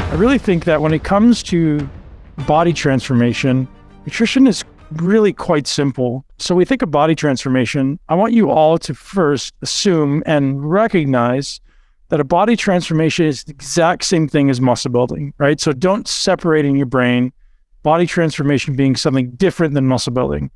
I really think that when it comes to body transformation, nutrition is really quite simple. So we think of body transformation. I want you all to first assume and recognize that a body transformation is the exact same thing as muscle building, right? So don't separate in your brain body transformation being something different than muscle building.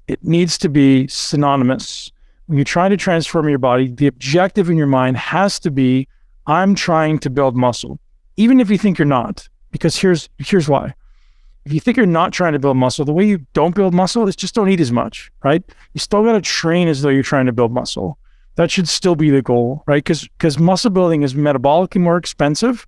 It needs to be synonymous. When you're trying to transform your body, the objective in your mind has to be, I'm trying to build muscle, even if you think you're not, because here's why. If you think you're not trying to build muscle, the way you don't build muscle is just don't eat as much, right? You still got to train as though you're trying to build muscle. That should still be the goal, right? Because muscle building is metabolically more expensive,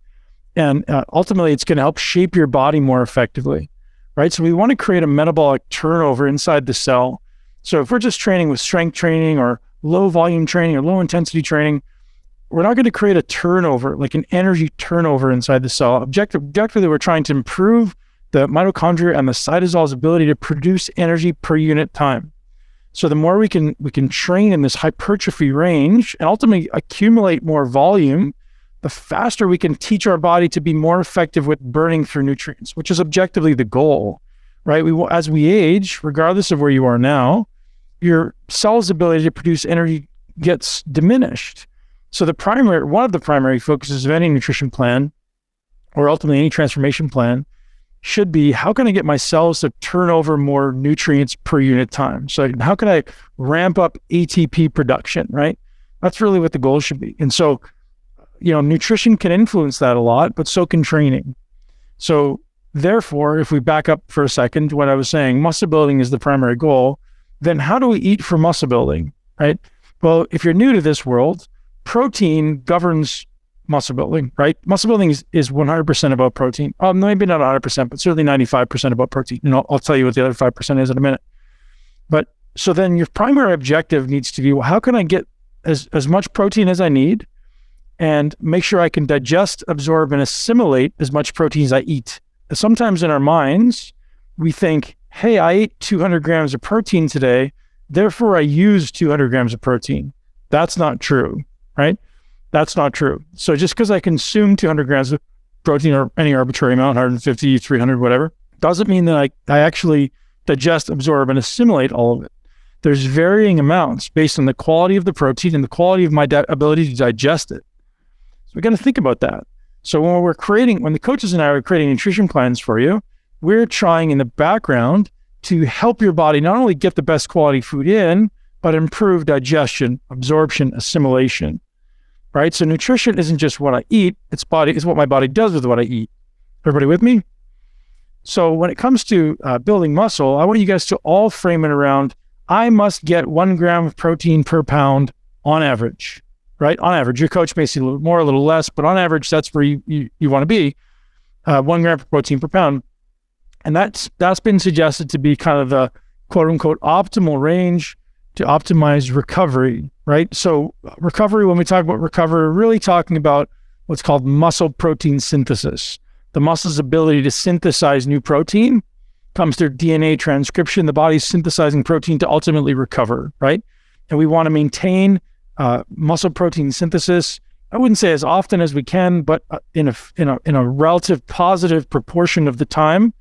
and ultimately it's going to help shape your body more effectively, right? So we want to create a metabolic turnover inside the cell. So if we're just training with strength training or low volume training or low intensity training, we're not going to create a turnover, like an energy turnover inside the cell. Objectively, we're trying to improve the mitochondria and the cytosol's ability to produce energy per unit time. So the more we can train in this hypertrophy range and ultimately accumulate more volume, the faster we can teach our body to be more effective with burning through nutrients, which is objectively the goal, right? As we age, regardless of where you are now, your cell's ability to produce energy gets diminished. So one of the primary focuses of any nutrition plan, or ultimately any transformation plan, should be, how can I get my cells to turn over more nutrients per unit time? So how can I ramp up ATP production, right? That's really what the goal should be. And so, nutrition can influence that a lot, but so can training. So therefore, if we back up for a second to what I was saying, muscle building is the primary goal, then how do we eat for muscle building, right? Well, if you're new to this world, protein governs muscle building, right? Muscle building is 100% about protein. Maybe not 100%, but certainly 95% about protein. And I'll tell you what the other 5% is in a minute. But so then your primary objective needs to be, well, how can I get as much protein as I need and make sure I can digest, absorb, and assimilate as much protein as I eat? Sometimes in our minds, we think, hey, I ate 200 grams of protein today, therefore I used 200 grams of protein. That's not true, right? That's not true. So just because I consume 200 grams of protein or any arbitrary amount, 150, 300, whatever, doesn't mean that I actually digest, absorb, and assimilate all of it. There's varying amounts based on the quality of the protein and the quality of my ability to digest it. So we got to think about that. So when the coaches and I are creating nutrition plans for you, we're trying in the background to help your body not only get the best quality food in, but improve digestion, absorption, assimilation. Right? So nutrition isn't just what I eat, it's what my body does with what I eat. Everybody with me? So when it comes to building muscle, I want you guys to all frame it around, I must get 1 gram of protein per pound on average, right? On average. Your coach may see a little more, a little less, but on average, that's where you want to be, 1 gram of protein per pound. And that's been suggested to be kind of the quote unquote optimal range to optimize recovery, right? So recovery, when we talk about recovery, we're really talking about what's called muscle protein synthesis. The muscle's ability to synthesize new protein comes through DNA transcription. The body's synthesizing protein to ultimately recover, right? And we want to maintain muscle protein synthesis. I wouldn't say as often as we can, but in a relative positive proportion of the time,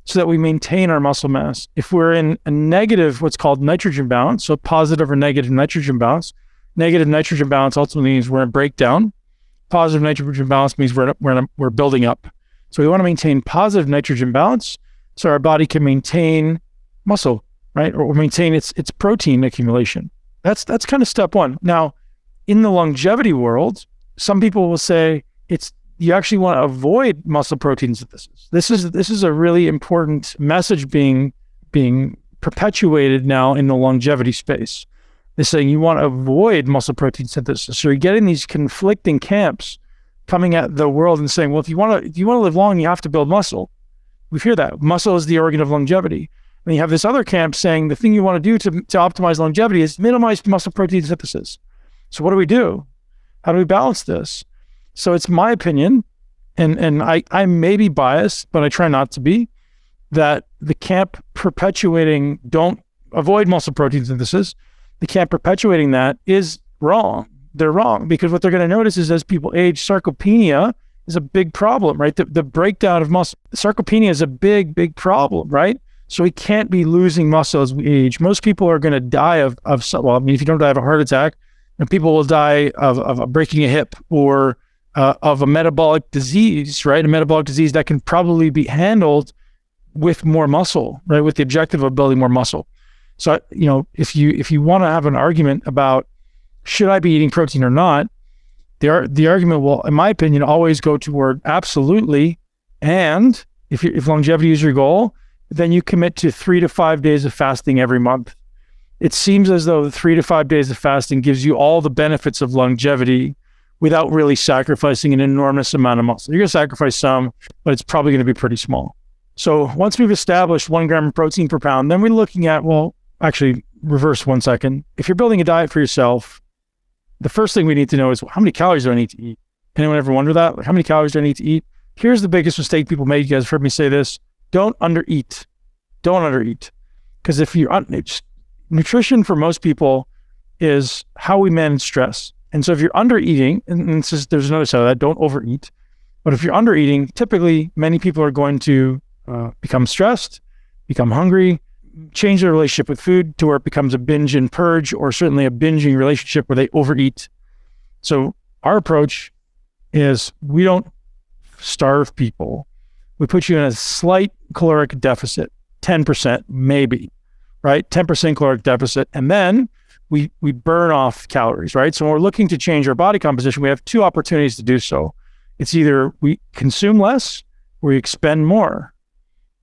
so that we maintain our muscle mass. If we're in a negative, what's called nitrogen balance, so positive or negative nitrogen balance ultimately means we're in a breakdown. Positive nitrogen balance means we're building up. So we want to maintain positive nitrogen balance so our body can maintain muscle, right? Or maintain its protein accumulation. That's kind of step one. Now, in the longevity world, some people will say you actually want to avoid muscle protein synthesis. This is a really important message being perpetuated now in the longevity space. They're saying you want to avoid muscle protein synthesis. So you're getting these conflicting camps coming at the world and saying, well, if you want to live long, you have to build muscle. We hear that muscle is the organ of longevity. And you have this other camp saying the thing you want to do to optimize longevity is minimize muscle protein synthesis. So what do? How do we balance this? So it's my opinion, and I may be biased, but I try not to be, that the camp perpetuating don't avoid muscle protein synthesis, the camp perpetuating that is wrong. They're wrong because what they're going to notice is as people age, sarcopenia is a big problem, right? The breakdown of muscle, sarcopenia is a big problem, right? So we can't be losing muscle as we age. Most people are going to die of well, I mean, if you don't die of a heart attack, and people will die of breaking a hip or of a metabolic disease, right? A metabolic disease that can probably be handled with more muscle, right? With the objective of building more muscle. So, if you want to have an argument about should I be eating protein or not, the argument will, in my opinion, always go toward absolutely. And if longevity is your goal, then you commit to 3 to 5 days of fasting every month. It seems as though the 3 to 5 days of fasting gives you all the benefits of longevity without really sacrificing an enormous amount of muscle. You're going to sacrifice some, but it's probably going to be pretty small. So once we've established 1 gram of protein per pound, then we're looking at, well, actually reverse 1 second. If you're building a diet for yourself, the first thing we need to know is, well, how many calories do I need to eat? Anyone ever wonder that? Like, how many calories do I need to eat? Here's the biggest mistake people make. You guys have heard me say this. Don't undereat. Don't undereat. Because if you're nutrition for most people is how we manage stress. And so if you're undereating, and there's another side of that, don't overeat. But if you're undereating, typically many people are going to become stressed, become hungry, change their relationship with food to where it becomes a binge and purge, or certainly a binging relationship where they overeat. So our approach is we don't starve people. We put you in a slight caloric deficit, 10% maybe, right? 10% caloric deficit. And then we burn off calories, right? So when we're looking to change our body composition, we have 2 opportunities to do so. It's either we consume less or we expend more.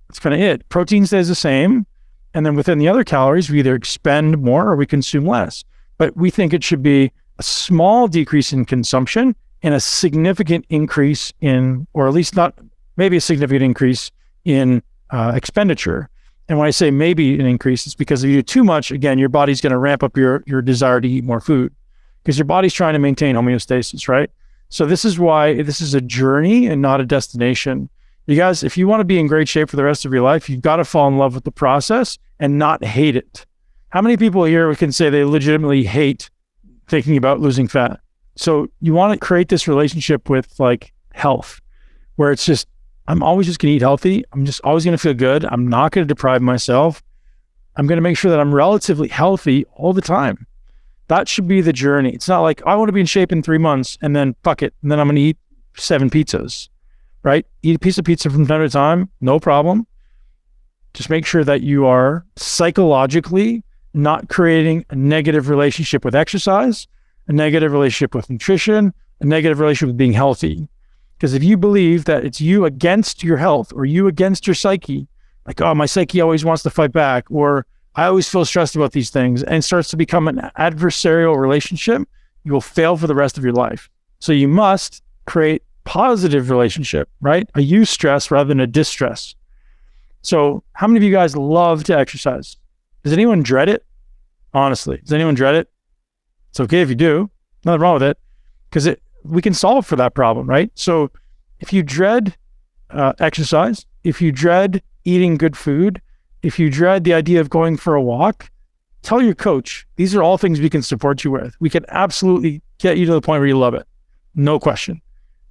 That's kind of it. Protein stays the same. And then within the other calories, we either expend more or we consume less. But we think it should be a small decrease in consumption and a significant increase in, or at least not, maybe a significant increase in expenditure. And when I say maybe an increase, it's because if you do too much, again, your body's going to ramp up your desire to eat more food because your body's trying to maintain homeostasis, right? So this is why this is a journey and not a destination. You guys, if you want to be in great shape for the rest of your life, you've got to fall in love with the process and not hate it. How many people here can say they legitimately hate thinking about losing fat? So you want to create this relationship with like health, where it's just, I'm always just going to eat healthy. I'm just always going to feel good. I'm not going to deprive myself. I'm going to make sure that I'm relatively healthy all the time. That should be the journey. It's not like I want to be in shape in 3 months and then fuck it. And then I'm going to eat 7 pizzas, right? Eat a piece of pizza from time to time. No problem. Just make sure that you are psychologically not creating a negative relationship with exercise, a negative relationship with nutrition, a negative relationship with being healthy. Because if you believe that it's you against your health or you against your psyche, like, oh, my psyche always wants to fight back, or I always feel stressed about these things, and starts to become an adversarial relationship, you will fail for the rest of your life. So you must create positive relationship, right? A eustress rather than a distress. So how many of you guys love to exercise? Does anyone dread it? Honestly, does anyone dread it? It's okay if you do. Nothing wrong with it, because we can solve for that problem, right? So if you dread exercise, if you dread eating good food, if you dread the idea of going for a walk, tell your coach, these are all things we can support you with. We can absolutely get you to the point where you love it. No question,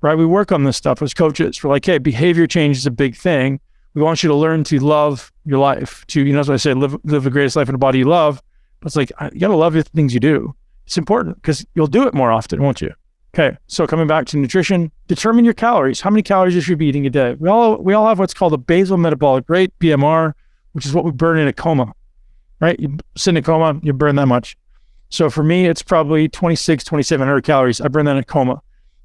right? We work on this stuff as coaches. We're like, hey, behavior change is a big thing. We want you to learn to love your life, to, that's what I say, live the greatest life in a body you love. But it's like, you got to love the things you do. It's important because you'll do it more often, won't you? Okay, so coming back to nutrition, determine your calories. How many calories you should be eating a day? We all have what's called a basal metabolic rate, BMR, which is what we burn in a coma, right? You sit in a coma, you burn that much. So for me, it's probably 2,700 calories. I burn that in a coma.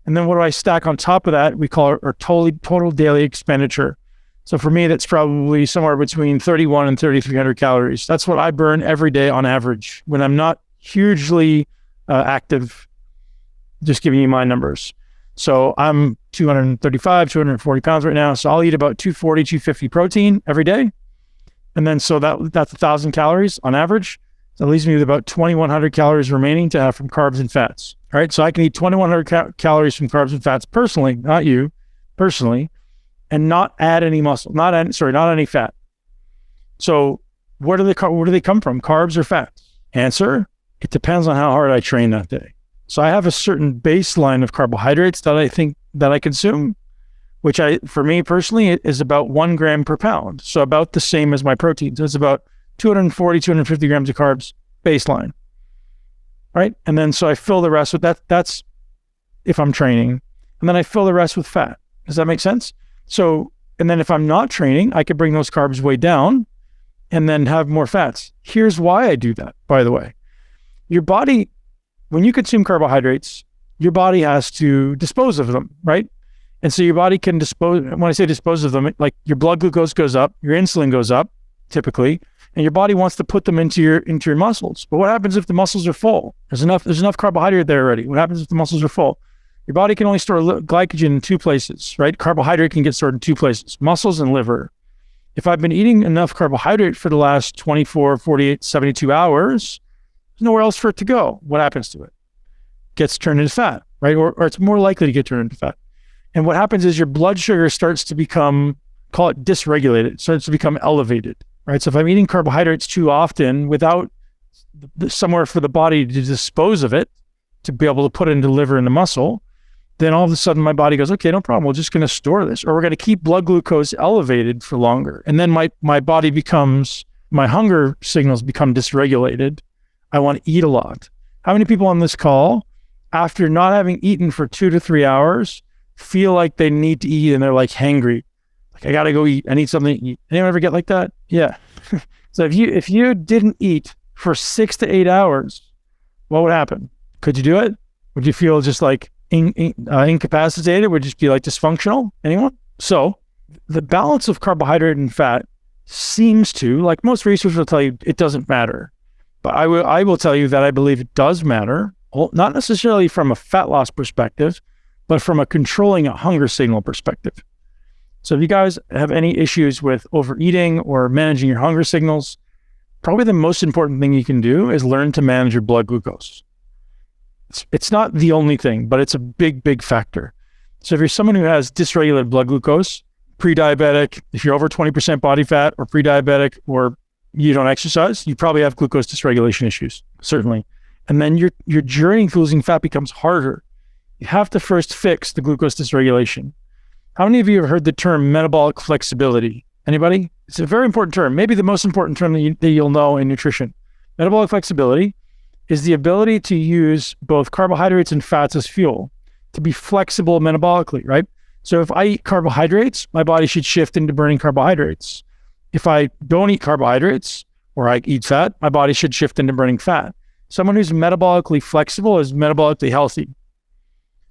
And then what do I stack on top of that? We call it our total daily expenditure. So for me, that's probably somewhere between 3,100 and 3,300 calories. That's what I burn every day on average when I'm not hugely active. Just giving you my numbers. So I'm 235, 240 pounds right now. So I'll eat about 240, 250 protein every day. And then so that's 1,000 calories on average. So that leaves me with about 2,100 calories remaining to have from carbs and fats. All right. So I can eat 2,100 calories from carbs and fats personally, not you, personally, and not add any muscle, not any fat. So where do they come from? Carbs or fats? Answer, it depends on how hard I train that day. So I have a certain baseline of carbohydrates that I think that I consume, which for me personally, it is about 1 gram per pound. So about the same as my protein. So it's about 240, 250 grams of carbs baseline, right? And then so I fill the rest with that. That's if I'm training. And then I fill the rest with fat. Does that make sense? So, and then if I'm not training, I could bring those carbs way down and then have more fats. Here's why I do that, by the way. Your body, when you consume carbohydrates, your body has to dispose of them, right? And so your body can dispose, when I say dispose of them, like your blood glucose goes up, your insulin goes up, typically, and your body wants to put them into your muscles. But what happens if the muscles are full? There's enough carbohydrate there already. What happens if the muscles are full? Your body can only store glycogen in 2 places, right? Carbohydrate can get stored in 2 places, muscles and liver. If I've been eating enough carbohydrate for the last 24, 48, 72 hours, there's nowhere else for it to go. What happens to it? Gets turned into fat, right? Or it's more likely to get turned into fat. And what happens is your blood sugar starts to become, call it dysregulated, starts to become elevated, right? So if I'm eating carbohydrates too often without somewhere for the body to dispose of it, to be able to put it into the liver and the muscle, then all of a sudden my body goes, okay, no problem. We're just going to store this, or we're going to keep blood glucose elevated for longer. And then my body becomes, my hunger signals become dysregulated. I want to eat a lot. How many people on this call, after not having eaten for 2 to 3 hours, feel like they need to eat and they're like hangry? Like, I got to go eat. I need something to eat. Anyone ever get like that? Yeah. So if you didn't eat for 6 to 8 hours, what would happen? Could you do it? Would you feel just like incapacitated? Would you just be like dysfunctional? Anyone? So the balance of carbohydrate and fat seems to, like most research will tell you, it doesn't matter. But I will tell you that I believe it does matter, not necessarily from a fat loss perspective, but from a controlling a hunger signal perspective. So if you guys have any issues with overeating or managing your hunger signals, probably the most important thing you can do is learn to manage your blood glucose. It's not the only thing, but it's a big, big factor. So if you're someone who has dysregulated blood glucose, pre-diabetic, if you're over 20% body fat, or pre-diabetic, or you don't exercise, you probably have glucose dysregulation issues, certainly. And then your journey to losing fat becomes harder. You have to first fix the glucose dysregulation. How many of you have heard the term metabolic flexibility? Anybody? It's a very important term, maybe the most important term that you'll know in nutrition. Metabolic flexibility is the ability to use both carbohydrates and fats as fuel, to be flexible metabolically, right? So if I eat carbohydrates, my body should shift into burning carbohydrates. If I don't eat carbohydrates or I eat fat, my body should shift into burning fat. Someone who's metabolically flexible is metabolically healthy.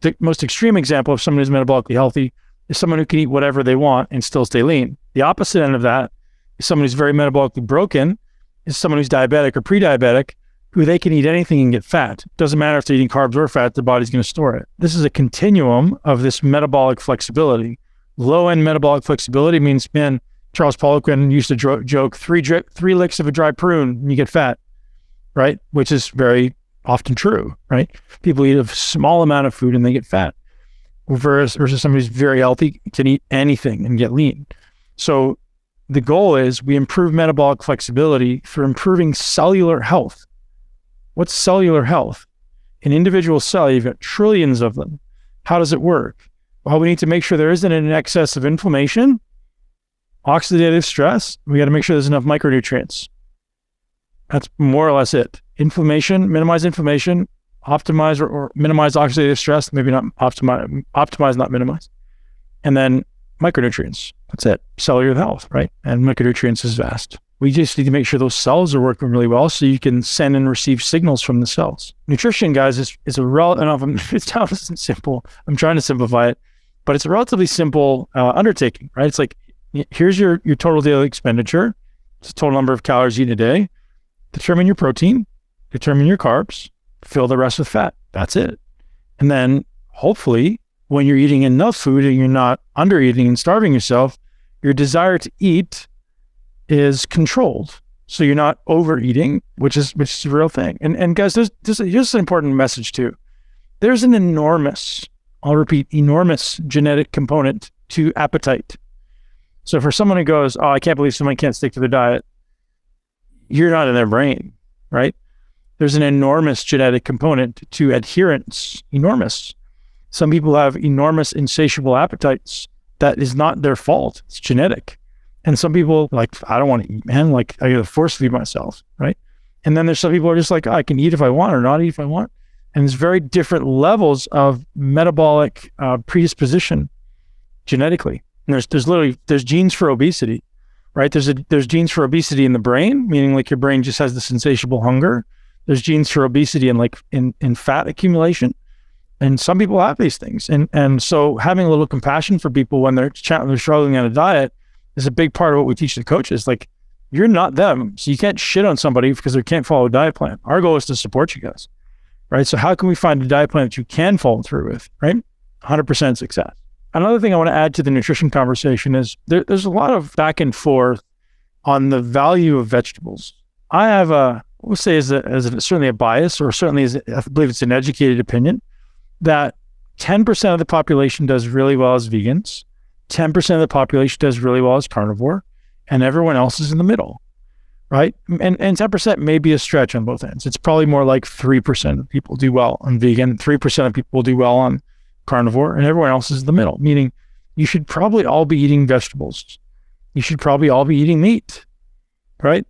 The most extreme example of someone who's metabolically healthy is someone who can eat whatever they want and still stay lean. The opposite end of that is someone who's very metabolically broken, is someone who's diabetic or pre-diabetic, who they can eat anything and get fat. Doesn't matter if they're eating carbs or fat, the body's going to store it. This is a continuum of this metabolic flexibility. Low-end metabolic flexibility means, man, Charles Poliquin used to joke, three licks of a dry prune and you get fat, right? Which is very often true, right? People eat a small amount of food and they get fat. Versus somebody who's very healthy can eat anything and get lean. So the goal is we improve metabolic flexibility through improving cellular health. What's cellular health? An individual cell, you've got trillions of them. How does it work? Well, we need to make sure there isn't an excess of inflammation, oxidative stress. We got to make sure there's enough micronutrients. That's more or less it. Inflammation, minimize inflammation, optimize or minimize oxidative stress, maybe not optimize, not minimize. And then micronutrients. That's it. Cellular health, right? And micronutrients is vast. We just need to make sure those cells are working really well so you can send and receive signals from the cells. Nutrition, guys, is it sounds simple. I'm trying to simplify it, but it's a relatively simple undertaking, right? It's like, here's your total daily expenditure. It's the total number of calories you eat in a day. Determine your protein, determine your carbs, fill the rest with fat. That's it. And then hopefully when you're eating enough food and you're not under eating and starving yourself, your desire to eat is controlled. So you're not overeating, which is a real thing. And guys, here's an important message too. There's an enormous, I'll repeat, enormous genetic component to appetite. So for someone who goes, oh, I can't believe someone can't stick to their diet, you're not in their brain, right? There's an enormous genetic component to adherence, enormous. Some people have enormous insatiable appetites. That is not their fault. It's genetic. And some people like, I don't want to eat, man. Like I gotta force feed myself, right? And then there's some people who are just like, I can eat if I want or not eat if I want. And there's very different levels of metabolic predisposition genetically. And there's genes for obesity, right? There's genes for obesity in the brain, meaning like your brain just has this insatiable hunger. There's genes for obesity in fat accumulation. And some people have these things. And so having a little compassion for people when they're struggling on a diet is a big part of what we teach the coaches. Like, you're not them. So you can't shit on somebody because they can't follow a diet plan. Our goal is to support you guys, right? So how can we find a diet plan that you can follow through with, right? 100% success. Another thing I want to add to the nutrition conversation is there's a lot of back and forth on the value of vegetables. I have we'll say certainly a bias, or certainly I believe it's an educated opinion, that 10% of the population does really well as vegans, 10% of the population does really well as carnivore, and everyone else is in the middle, right? And 10% may be a stretch on both ends. It's probably more like 3% of people do well on vegan, 3% of people do well on carnivore, and everyone else is in the middle, meaning you should probably all be eating vegetables. You should probably all be eating meat, right?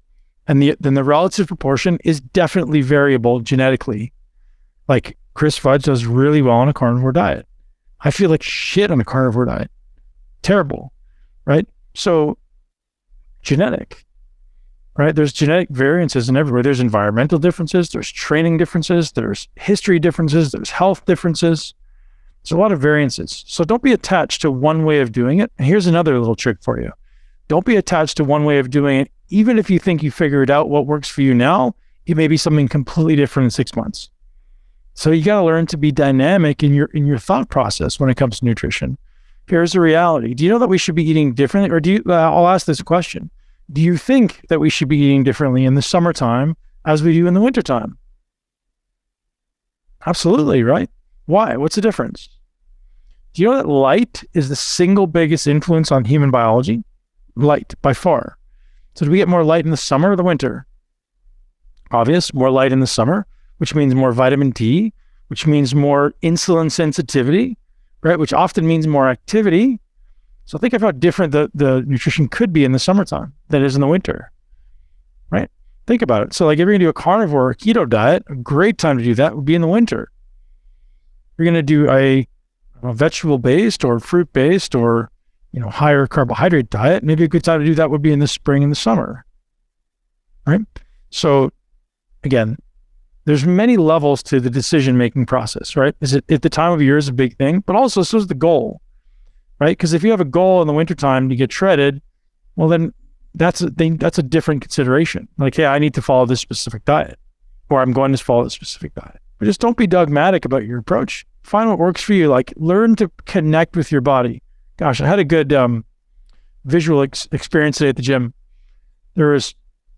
And then the relative proportion is definitely variable genetically. Like Chris Fudge does really well on a carnivore diet. I feel like shit on a carnivore diet. Terrible, right? So genetic, right? There's genetic variances in everywhere. There's environmental differences, there's training differences, there's history differences, there's health differences. There's a lot of variances. So don't be attached to one way of doing it. And here's another little trick for you. Don't be attached to one way of doing it. Even if you think you figured out what works for you now, it may be something completely different in 6 months. So you got to learn to be dynamic in your thought process when it comes to nutrition. Here's the reality. Do you know that we should be eating differently? Or I'll ask this question. Do you think that we should be eating differently in the summertime as we do in the wintertime? Absolutely, right? Why? What's the difference? Do you know that light is the single biggest influence on human biology? Light, by far. So do we get more light in the summer or the winter? Obvious, more light in the summer, which means more vitamin D, which means more insulin sensitivity, right? Which often means more activity. So think of how different the nutrition could be in the summertime than it is in the winter, right? Think about it. So like if you're gonna do a carnivore or keto diet, a great time to do that would be in the winter. You're gonna do a vegetable-based or fruit-based or higher carbohydrate diet, maybe a good time to do that would be in the spring and the summer, right? So again, there's many levels to the decision-making process, right? Is it at the time of year is a big thing, but also so is the goal, right? Because if you have a goal in the wintertime to get shredded, well then that's a different consideration. Like, hey, I need to follow this specific diet, or I'm going to follow this specific diet. But just don't be dogmatic about your approach. Find what works for you. Like, learn to connect with your body. Gosh, I had a good visual experience today at the gym. There was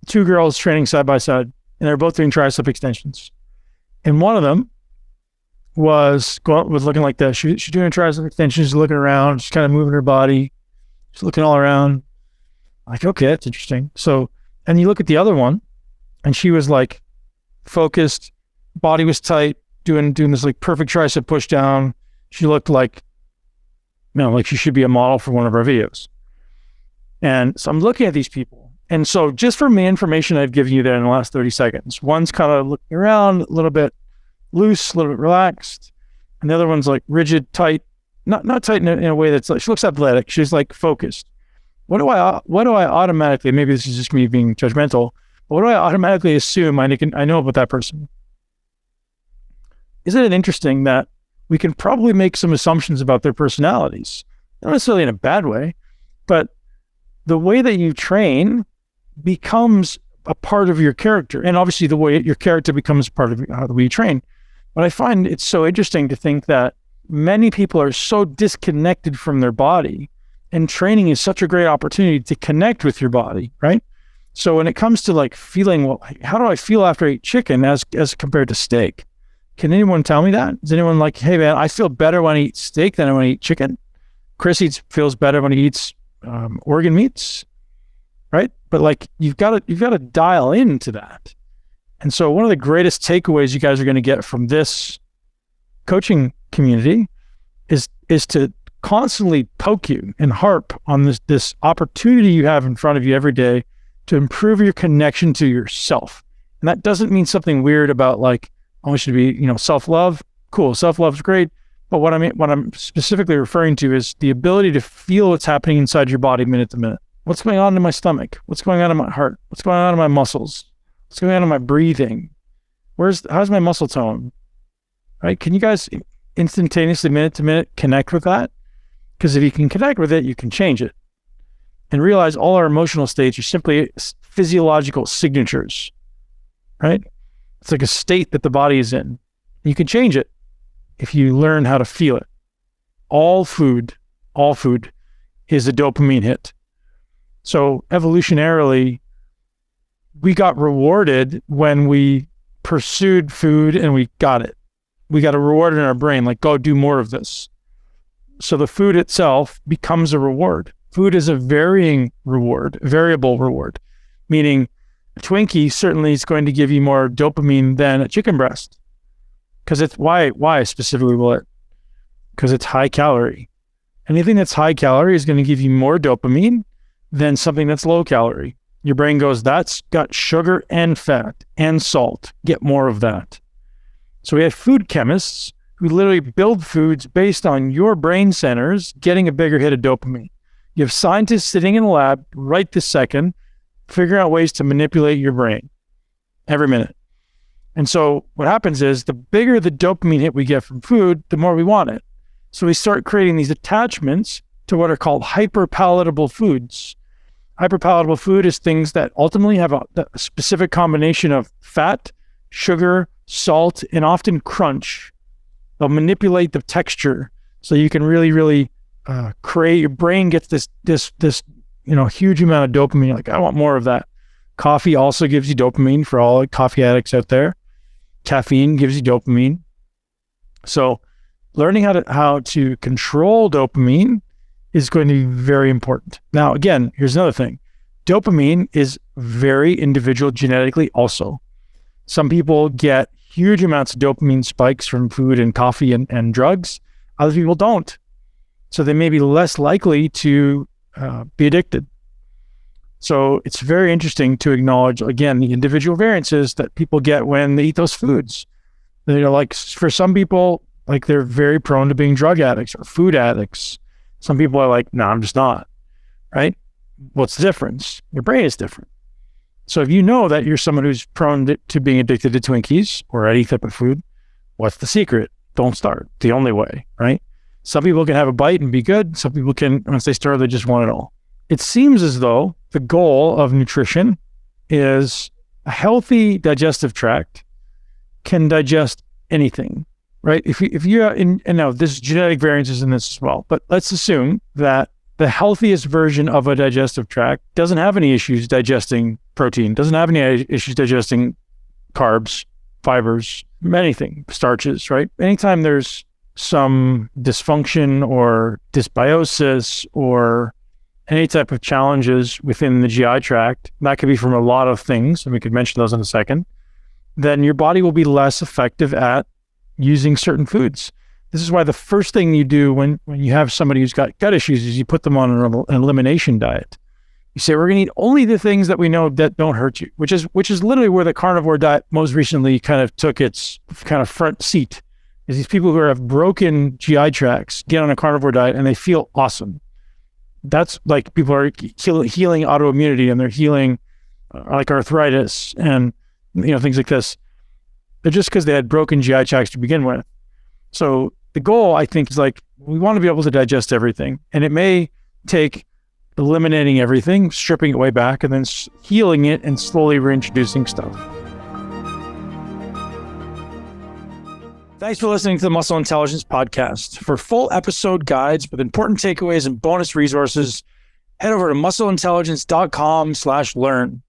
2 girls training side by side, and they were both doing tricep extensions. And one of them was looking like this. She's doing a tricep extension. She's looking around. She's kind of moving her body. She's looking all around. Like, okay, that's interesting. So, and you look at the other one, and she was like focused, body was tight, doing this like perfect tricep push down. She looked like, like she should be a model for one of our videos. And so I'm looking at these people. And so just from the information I've given you there in the last 30 seconds, one's kind of looking around a little bit loose, a little bit relaxed. And the other one's like rigid, tight, not tight in a way that's like, she looks athletic. She's like focused. What do I automatically, maybe this is just me being judgmental, but what do I automatically assume I know about that person? Isn't it interesting that we can probably make some assumptions about their personalities, not necessarily in a bad way, but the way that you train becomes a part of your character. And obviously the way your character becomes part of the way you train. But I find it's so interesting to think that many people are so disconnected from their body, and training is such a great opportunity to connect with your body, right? So when it comes to like feeling, well, how do I feel after I eat chicken as compared to steak? Can anyone tell me that? Is anyone like, hey man, I feel better when I eat steak than when I eat chicken? Chris feels better when he eats organ meats, right? But like you've got to dial into that. And so one of the greatest takeaways you guys are going to get from this coaching community is to constantly poke you and harp on this opportunity you have in front of you every day to improve your connection to yourself. And that doesn't mean something weird about like, I want you to be, self-love. Cool, self-love is great. But what I'm specifically referring to is the ability to feel what's happening inside your body minute to minute. What's going on in my stomach? What's going on in my heart? What's going on in my muscles? What's going on in my breathing? How's my muscle tone? Right? Can you guys instantaneously, minute to minute, connect with that? Because if you can connect with it, you can change it. And realize all our emotional states are simply physiological signatures, right? It's like a state that the body is in. You can change it if you learn how to feel it. All food is a dopamine hit. So evolutionarily, we got rewarded when we pursued food and we got it. We got a reward in our brain, like, go do more of this. So the food itself becomes a reward. Food is a variable reward, meaning a Twinkie certainly is going to give you more dopamine than a chicken breast. Because it's why specifically will it? Because it's high calorie. Anything that's high calorie is going to give you more dopamine than something that's low calorie. Your brain goes, that's got sugar and fat and salt. Get more of that. So we have food chemists who literally build foods based on your brain centers getting a bigger hit of dopamine. You have scientists sitting in the lab right this second, figuring out ways to manipulate your brain every minute. And so what happens is the bigger the dopamine hit we get from food, the more we want it. So we start creating these attachments to what are called hyperpalatable foods. Hyperpalatable food is things that ultimately have a specific combination of fat, sugar, salt, and often crunch. They'll manipulate the texture so you can really create. Your brain gets this huge amount of dopamine. You're like, I want more of that. Coffee also gives you dopamine for all coffee addicts out there. Caffeine gives you dopamine. So learning how to control dopamine is going to be very important. Now, again, here's another thing. Dopamine is very individual genetically also. Some people get huge amounts of dopamine spikes from food and coffee and drugs. Other people don't. So they may be less likely to be addicted. So it's very interesting to acknowledge, again, the individual variances that people get when they eat those foods. They're like, for some people, like they're very prone to being drug addicts or food addicts. Some people are like, no, I'm just not, right? What's the difference? Your brain is different. So if you know that you're someone who's prone to being addicted to Twinkies or any type of food, what's the secret? Don't start. The only way, right? Some people can have a bite and be good. Some people can, once they start, they just want it all. It seems as though the goal of nutrition is a healthy digestive tract can digest anything, right? If you and now there's genetic variances in this as well, but let's assume that the healthiest version of a digestive tract doesn't have any issues digesting protein, doesn't have any issues digesting carbs, fibers, anything, starches, right? Anytime there's some dysfunction or dysbiosis or any type of challenges within the GI tract, that could be from a lot of things, and we could mention those in a second, then your body will be less effective at using certain foods. This is why the first thing you do when you have somebody who's got gut issues is you put them on an elimination diet. You say, we're going to eat only the things that we know that don't hurt you, which is literally where the carnivore diet most recently kind of took its kind of front seat, is these people who have broken GI tracts get on a carnivore diet and they feel awesome. That's like people are healing autoimmunity and they're healing like arthritis and things like this. They're just because they had broken GI tracts to begin with. So the goal, I think, is like we want to be able to digest everything, and it may take eliminating everything, stripping it way back, and then healing it and slowly reintroducing stuff. Thanks for listening to the Muscle Intelligence Podcast. For full episode guides with important takeaways and bonus resources, head over to muscleintelligence.com/learn.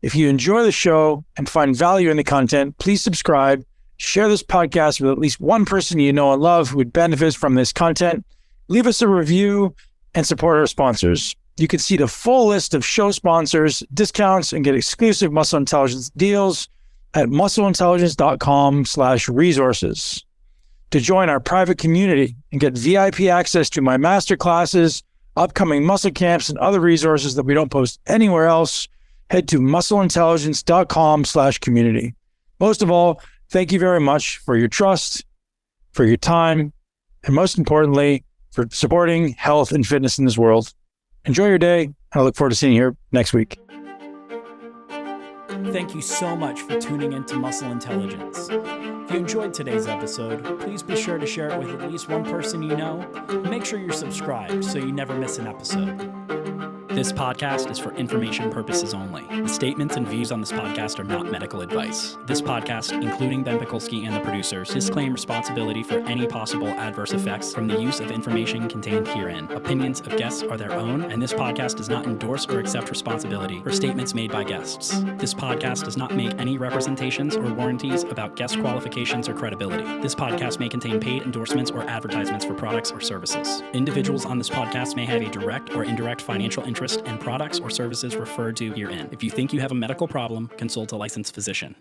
If you enjoy the show and find value in the content, please subscribe, share this podcast with at least one person you know and love who would benefit from this content, leave us a review, and support our sponsors. You can see the full list of show sponsors, discounts, and get exclusive Muscle Intelligence deals at muscleintelligence.com/resources. to join our private community and get VIP access to my master classes, upcoming muscle camps, and other resources that we don't post anywhere else, head to muscleintelligence.com/community. Most of all, thank you very much for your trust, for your time, and most importantly, for supporting health and fitness in this world. Enjoy your day, and I look forward to seeing you here next week. Thank you so much for tuning into Muscle Intelligence. If you enjoyed today's episode, please be sure to share it with at least one person you know. And make sure you're subscribed so you never miss an episode. This podcast is for information purposes only. The statements and views on this podcast are not medical advice. This podcast, including Ben Pakulski and the producers, disclaim responsibility for any possible adverse effects from the use of information contained herein. Opinions of guests are their own, and this podcast does not endorse or accept responsibility for statements made by guests. This podcast does not make any representations or warranties about guest qualifications or credibility. This podcast may contain paid endorsements or advertisements for products or services. Individuals on this podcast may have a direct or indirect financial interest in products or services referred to herein. If you think you have a medical problem, consult a licensed physician.